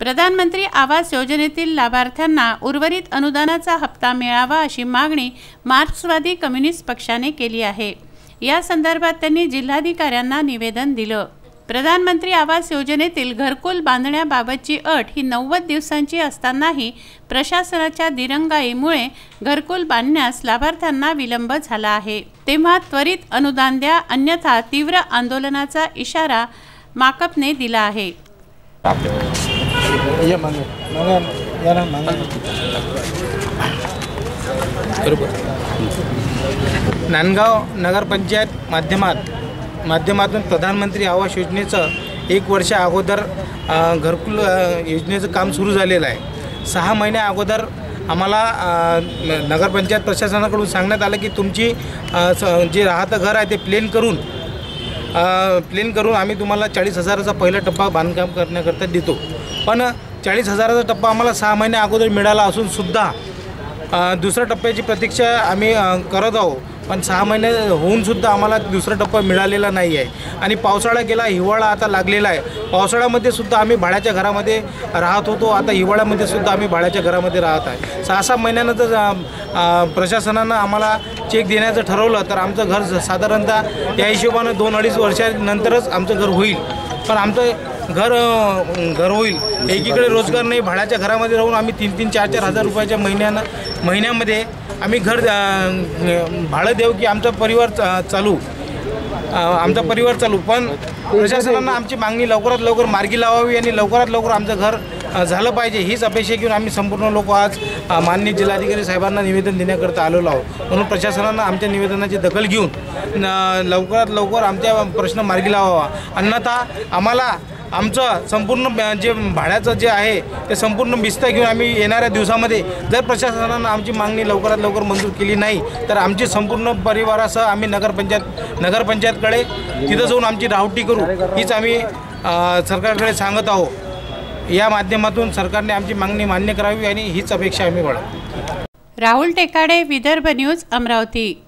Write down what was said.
प्रधानमंत्री आवास योजनेतील लाभार्थ्यांना उर्वरित अनुदानाचा हप्ता मिळावा अशी मागणी मार्क्सवादी कम्युनिस्ट पक्षाने केली आहे। या संदर्भात त्यांनी जिल्हाधिकाऱ्यांना निवेदन दिलं। प्रधानमंत्री आवास योजनेतील घरकुल बांधण्याबाबतची अट ही 90 दिवसांची असतानाही प्रशासनाच्या दिरंगाईमुळे घरकुल बांधण्यास लाभार्थ्यांना विलंब झाला आहे। तेव्हा त्वरित अनुदान द्या, अन्यथा तीव्र आंदोलनाचा इशारा माकपने दिला आहे। नांदगाव नगरपंचायत माध्यमातून प्रधानमंत्री आवास योजनेचं 1 वर्ष अगोदर घरकुल योजनेचं काम सुरू झालेलं आहे। 6 महिन्या अगोदर आम्हाला नगरपंचायत प्रशासनाकडून सांगण्यात आलं की तुमची जे राहतं घर आहे ते प्लेन करून आम्ही तुम्हाला 40,000चा पहिला टप्पा बांधकाम करण्याकरता देतो। पण 40,000चा टप्पा आम्हाला 6 महिन्या अगोदर मिळाला असून सुद्धा दुसऱ्या टप्प्याची प्रतीक्षा आम्ही करत आहोत। पण 6 महिने होऊन सुद्धा आम्हाला दुसरा टप्पा मिळालेला नाही आहे। आणि पावसाळा गेला, हिवाळा आता लागलेला आहे। पावसाळ्यामध्ये सुद्धा आम्ही भाड्याच्या घरामध्ये राहत होतो, आता हिवाळ्यामध्ये सुद्धा आम्ही भाड्याच्या घरामध्ये राहत आहे। 6-6 महिन्यानंतर प्रशासनानं आम्हाला चेक देण्याचं ठरवलं तर आमचं घर साधारणतः या हिशोबानं 2-2.5 वर्षानंतरच आमचं घर होईल। पण आमचं घर होईल एकीकडे रोजगार नाही, भाड्याच्या घरामध्ये राहून आम्ही 3-3, 4-4 हजार रुपयाच्या महिन्यामध्ये आम्ही घर भाडं देऊ की आमचा परिवार चालू। पण प्रशासनानं आमची मागणी लवकरात लवकर मार्गी लावावी आणि लवकरात लवकर आमचं घर झालं पाहिजे हीच अपेक्षा घेऊन आम्ही संपूर्ण लोक आज माननीय जिल्हाधिकारी साहेबांना निवेदन देण्याकरता आलेलो आहोत। म्हणून प्रशासनानं आमच्या निवेदनाची दखल घेऊन लवकरात लवकर आमच्या प्रश्न मार्गी लावावा, अन्यथा आम्हाला आमचं संपूर्ण जे भाड्याचं जे आहे ते संपूर्ण बिस्ता घेऊन आम्ही येणाऱ्या दिवसामध्ये जर प्रशासनानं आमची मागणी लवकरात लवकर मंजूर केली नाही तर आमची संपूर्ण परिवारासह आम्ही नगरपंचायतकडे तिथं जाऊन आमची राहुटी करू हीच आम्ही सरकारकडे सांगत आहोत। या माध्यमातून सरकारने आमची मागणी मान्य करावी आणि हीच अपेक्षा आम्ही बाळगतो। राहुल टेकाडे, विदर्भ न्यूज, अमरावती।